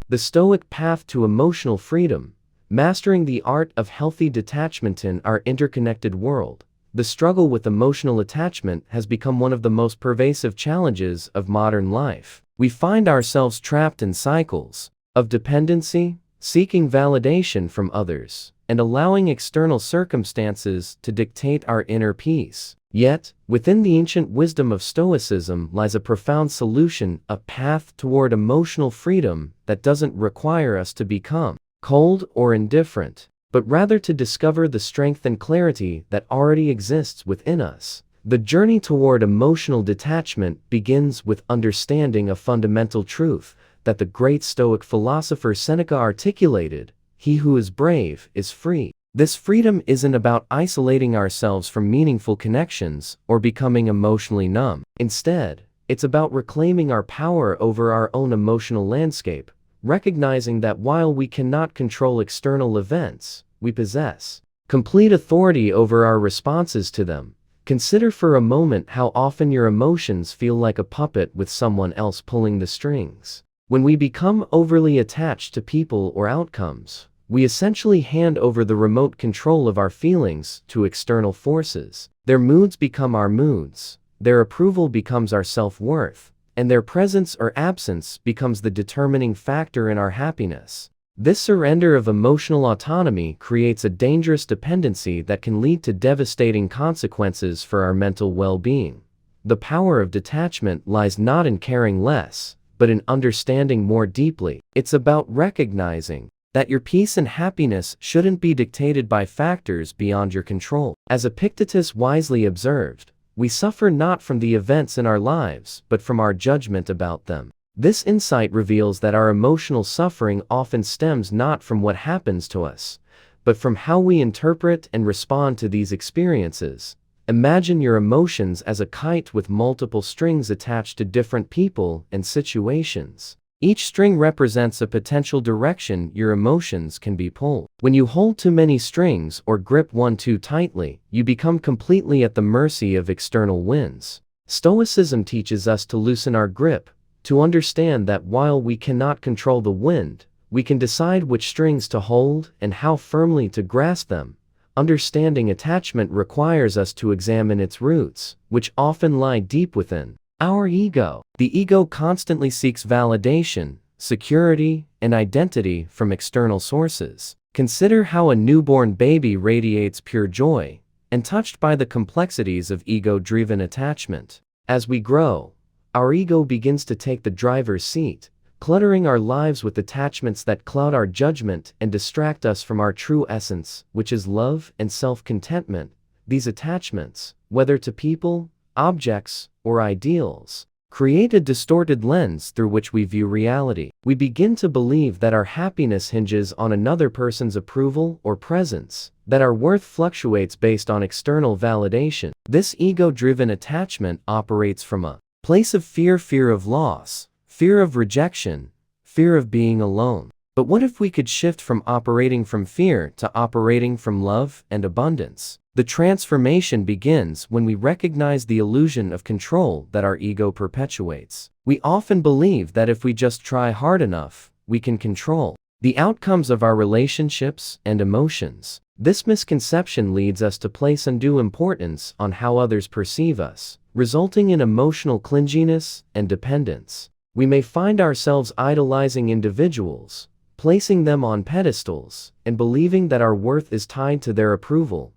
The Stoic path to emotional freedom, mastering the art of healthy detachment in our interconnected world. The struggle with emotional attachment has become one of the most pervasive challenges of modern life. We find ourselves trapped in cycles of dependency, seeking validation from others, and allowing external circumstances to dictate our inner peace. Yet, within the ancient wisdom of Stoicism lies a profound solution, a path toward emotional freedom that doesn't require us to become cold or indifferent, but rather to discover the strength and clarity that already exists within us. The journey toward emotional detachment begins with understanding a fundamental truth that the great Stoic philosopher Seneca articulated: "He who is brave is free." This freedom isn't about isolating ourselves from meaningful connections or becoming emotionally numb. Instead, it's about reclaiming our power over our own emotional landscape, recognizing that while we cannot control external events, we possess complete authority over our responses to them. Consider for a moment how often your emotions feel like a puppet with someone else pulling the strings. When we become overly attached to people or outcomes, we essentially hand over the remote control of our feelings to external forces. Their moods become our moods, their approval becomes our self-worth, and their presence or absence becomes the determining factor in our happiness. This surrender of emotional autonomy creates a dangerous dependency that can lead to devastating consequences for our mental well-being. The power of detachment lies not in caring less, but in understanding more deeply. It's about recognizing that your peace and happiness shouldn't be dictated by factors beyond your control. As Epictetus wisely observed, we suffer not from the events in our lives, but from our judgment about them. This insight reveals that our emotional suffering often stems not from what happens to us, but from how we interpret and respond to these experiences. Imagine your emotions as a kite with multiple strings attached to different people and situations. Each string represents a potential direction your emotions can be pulled. When you hold too many strings or grip one too tightly, you become completely at the mercy of external winds. Stoicism teaches us to loosen our grip, to understand that while we cannot control the wind, we can decide which strings to hold and how firmly to grasp them. Understanding attachment requires us to examine its roots, which often lie deep within our ego. The ego constantly seeks validation, security, and identity from external sources. Consider how a newborn baby radiates pure joy, untouched by the complexities of ego-driven attachment. As we grow, our ego begins to take the driver's seat, cluttering our lives with attachments that cloud our judgment and distract us from our true essence, which is love and self-contentment. These attachments, whether to people, objects, or ideals, create a distorted lens through which we view reality. We begin to believe that our happiness hinges on another person's approval or presence, that our worth fluctuates based on external validation. This ego-driven attachment operates from a place of fear of loss, fear of rejection, fear of being alone. But what if we could shift from operating from fear to operating from love and abundance? The transformation begins when we recognize the illusion of control that our ego perpetuates. We often believe that if we just try hard enough, we can control the outcomes of our relationships and emotions. This misconception leads us to place undue importance on how others perceive us, resulting in emotional clinginess and dependence. We may find ourselves idolizing individuals, placing them on pedestals, and believing that our worth is tied to their approval.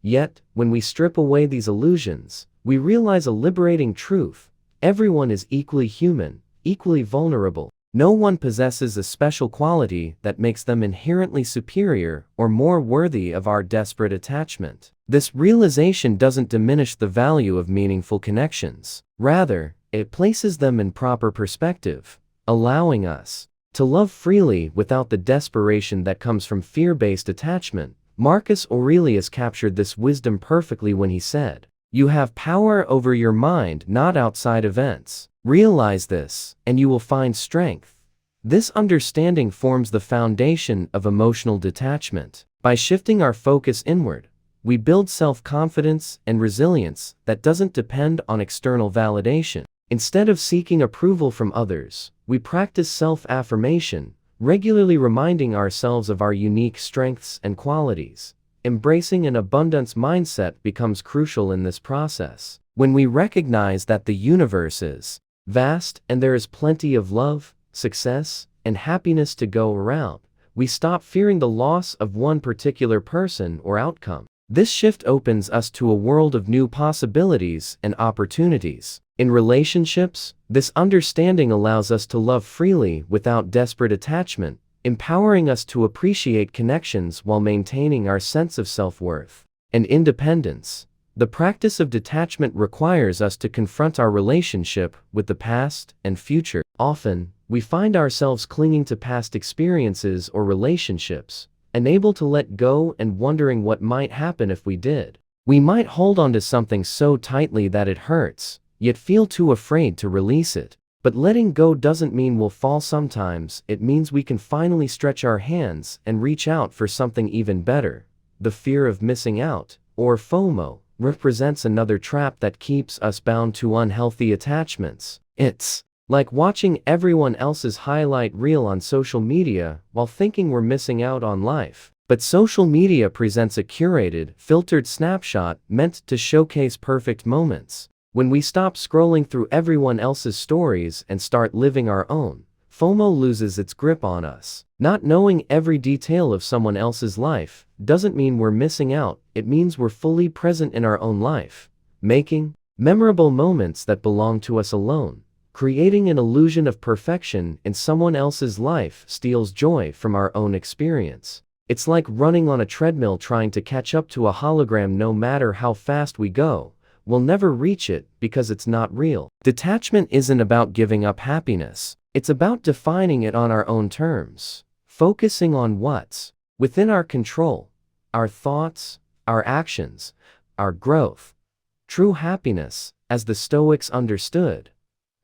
Yet, when we strip away these illusions, we realize a liberating truth: everyone is equally human, equally vulnerable. No one possesses a special quality that makes them inherently superior or more worthy of our desperate attachment. This realization doesn't diminish the value of meaningful connections. Rather, it places them in proper perspective, allowing us to love freely without the desperation that comes from fear-based attachment. Marcus Aurelius captured this wisdom perfectly when he said, "You have power over your mind, not outside events. Realize this, and you will find strength." This understanding forms the foundation of emotional detachment. By shifting our focus inward, we build self-confidence and resilience that doesn't depend on external validation. Instead of seeking approval from others, we practice self-affirmation, regularly reminding ourselves of our unique strengths and qualities. Embracing an abundance mindset becomes crucial in this process. When we recognize that the universe is vast and there is plenty of love, success, and happiness to go around, we stop fearing the loss of one particular person or outcome. This shift opens us to a world of new possibilities and opportunities. In relationships, this understanding allows us to love freely without desperate attachment, empowering us to appreciate connections while maintaining our sense of self-worth and independence. The practice of detachment requires us to confront our relationship with the past and future. Often, we find ourselves clinging to past experiences or relationships, unable to let go and wondering what might happen if we did. We might hold on to something so tightly that it hurts, yet feel too afraid to release it. But letting go doesn't mean we'll fall sometimes, it means we can finally stretch our hands and reach out for something even better. The fear of missing out, or FOMO, represents another trap that keeps us bound to unhealthy attachments. It's like watching everyone else's highlight reel on social media while thinking we're missing out on life. But social media presents a curated, filtered snapshot meant to showcase perfect moments. When we stop scrolling through everyone else's stories and start living our own, FOMO loses its grip on us. Not knowing every detail of someone else's life doesn't mean we're missing out, it means we're fully present in our own life, making memorable moments that belong to us alone. Creating an illusion of perfection in someone else's life steals joy from our own experience. It's like running on a treadmill trying to catch up to a hologram. No matter how fast we go, we'll never reach it because it's not real. Detachment isn't about giving up happiness. It's about defining it on our own terms, focusing on what's within our control, our thoughts, our actions, our growth. True happiness, as the Stoics understood,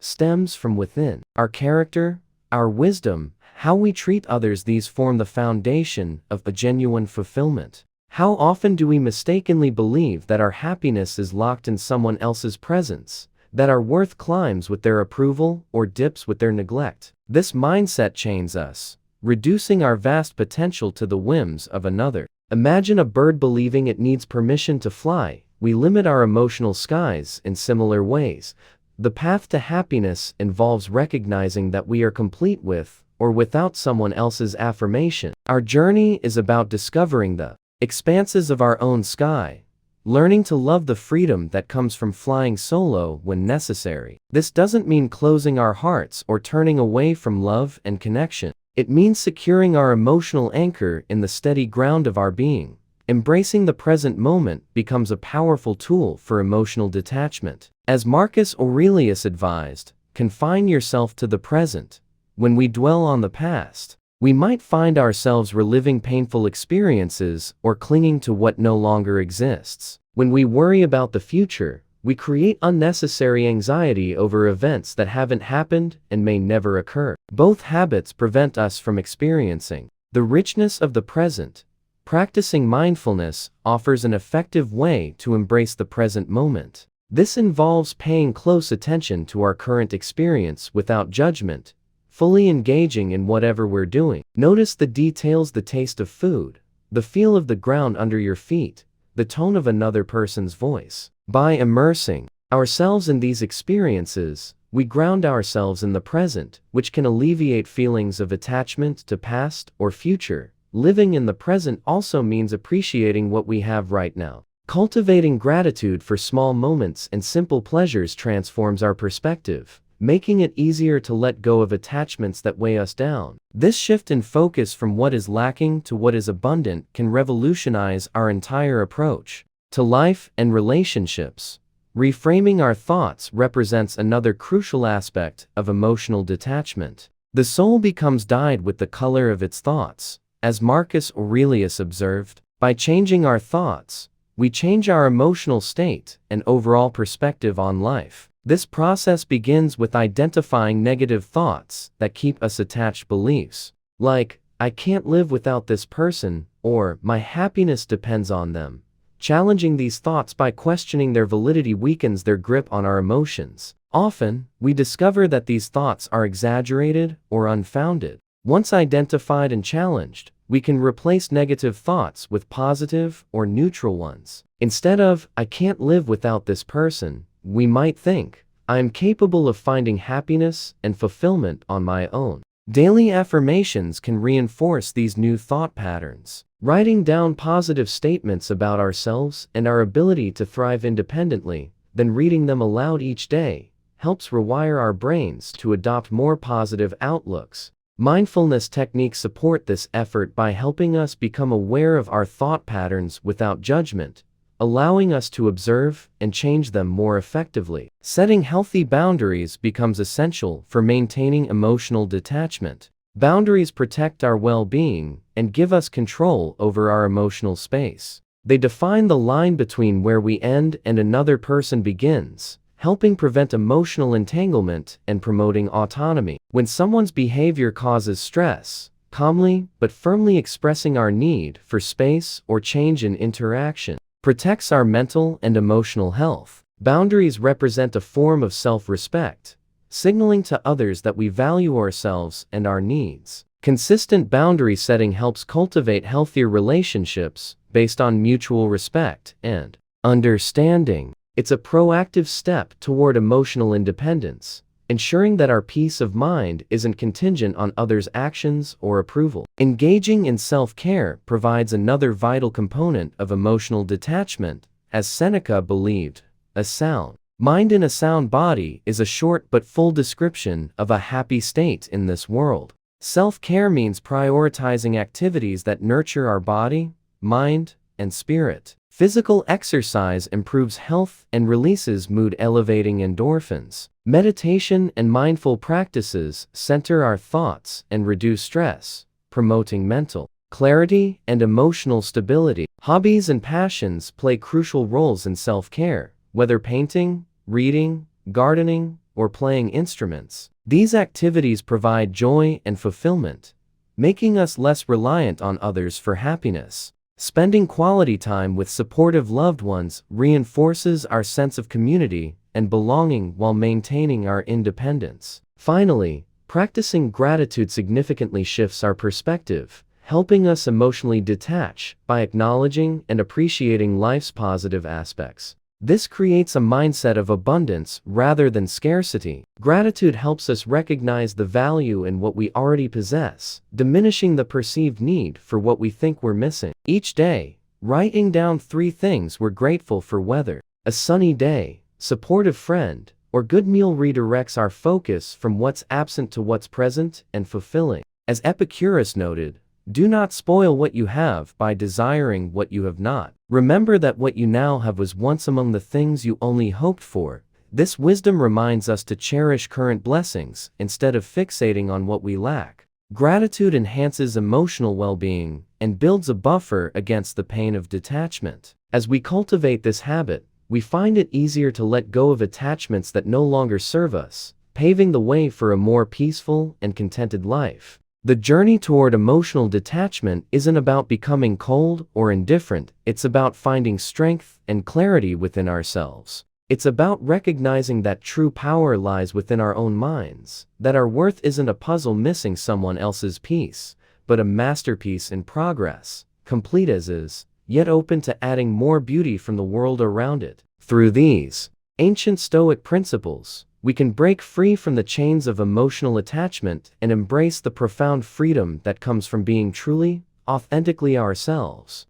stems from within. Our character, our wisdom, how we treat others, these form the foundation of a genuine fulfillment. How often do we mistakenly believe that our happiness is locked in someone else's presence, that our worth climbs with their approval or dips with their neglect? This mindset chains us, reducing our vast potential to the whims of another. Imagine a bird believing it needs permission to fly. We limit our emotional skies in similar ways. The path to happiness involves recognizing that we are complete with or without someone else's affirmation. Our journey is about discovering the expanses of our own sky, learning to love the freedom that comes from flying solo when necessary. This doesn't mean closing our hearts or turning away from love and connection. It means securing our emotional anchor in the steady ground of our being. Embracing the present moment becomes a powerful tool for emotional detachment. As Marcus Aurelius advised, confine yourself to the present. When we dwell on the past, we might find ourselves reliving painful experiences or clinging to what no longer exists. When we worry about the future, we create unnecessary anxiety over events that haven't happened and may never occur. Both habits prevent us from experiencing the richness of the present. Practicing mindfulness offers an effective way to embrace the present moment. This involves paying close attention to our current experience without judgment, fully engaging in whatever we're doing. Notice the details: the taste of food, the feel of the ground under your feet, the tone of another person's voice. By immersing ourselves in these experiences, we ground ourselves in the present, which can alleviate feelings of attachment to past or future. Living in the present also means appreciating what we have right now. Cultivating gratitude for small moments and simple pleasures transforms our perspective, making it easier to let go of attachments that weigh us down. This shift in focus from what is lacking to what is abundant can revolutionize our entire approach to life and relationships. Reframing our thoughts represents another crucial aspect of emotional detachment. The soul becomes dyed with the color of its thoughts. As Marcus Aurelius observed, by changing our thoughts, we change our emotional state and overall perspective on life. This process begins with identifying negative thoughts that keep us attached. Beliefs like, "I can't live without this person," or "my happiness depends on them." Challenging these thoughts by questioning their validity weakens their grip on our emotions. Often, we discover that these thoughts are exaggerated or unfounded. Once identified and challenged, we can replace negative thoughts with positive or neutral ones. Instead of, "I can't live without this person," we might think, "I am capable of finding happiness and fulfillment on my own." Daily affirmations can reinforce these new thought patterns. Writing down positive statements about ourselves and our ability to thrive independently, then reading them aloud each day, helps rewire our brains to adopt more positive outlooks. Mindfulness techniques support this effort by helping us become aware of our thought patterns without judgment, allowing us to observe and change them more effectively. Setting healthy boundaries becomes essential for maintaining emotional detachment. Boundaries protect our well-being and give us control over our emotional space. They define the line between where we end and another person begins, helping prevent emotional entanglement and promoting autonomy. When someone's behavior causes stress, calmly but firmly expressing our need for space or change in interaction protects our mental and emotional health. Boundaries represent a form of self-respect, signaling to others that we value ourselves and our needs. Consistent boundary setting helps cultivate healthier relationships based on mutual respect and understanding. It's a proactive step toward emotional independence, ensuring that our peace of mind isn't contingent on others' actions or approval. Engaging in self-care provides another vital component of emotional detachment. As Seneca believed, a sound mind in a sound body is a short but full description of a happy state in this world. Self-care means prioritizing activities that nurture our body, mind, and spirit. Physical exercise improves health and releases mood-elevating endorphins. Meditation and mindful practices center our thoughts and reduce stress, promoting mental clarity and emotional stability. Hobbies and passions play crucial roles in self-care, whether painting, reading, gardening, or playing instruments. These activities provide joy and fulfillment, making us less reliant on others for happiness. Spending quality time with supportive loved ones reinforces our sense of community and belonging while maintaining our independence. Finally, practicing gratitude significantly shifts our perspective, helping us emotionally detach by acknowledging and appreciating life's positive aspects. This creates a mindset of abundance rather than scarcity. Gratitude helps us recognize the value in what we already possess, diminishing the perceived need for what we think we're missing. Each day, writing down 3 things we're grateful for, whether a sunny day, supportive friend, or good meal, redirects our focus from what's absent to what's present and fulfilling. As Epicurus noted, "Do not spoil what you have by desiring what you have not. Remember that what you now have was once among the things you only hoped for." This wisdom reminds us to cherish current blessings instead of fixating on what we lack. Gratitude enhances emotional well-being and builds a buffer against the pain of detachment. As we cultivate this habit, we find it easier to let go of attachments that no longer serve us, paving the way for a more peaceful and contented life. The journey toward emotional detachment isn't about becoming cold or indifferent, it's about finding strength and clarity within ourselves. It's about recognizing that true power lies within our own minds, that our worth isn't a puzzle missing someone else's piece, but a masterpiece in progress, complete as is, yet open to adding more beauty from the world around it. Through these ancient Stoic principles, we can break free from the chains of emotional attachment and embrace the profound freedom that comes from being truly, authentically ourselves.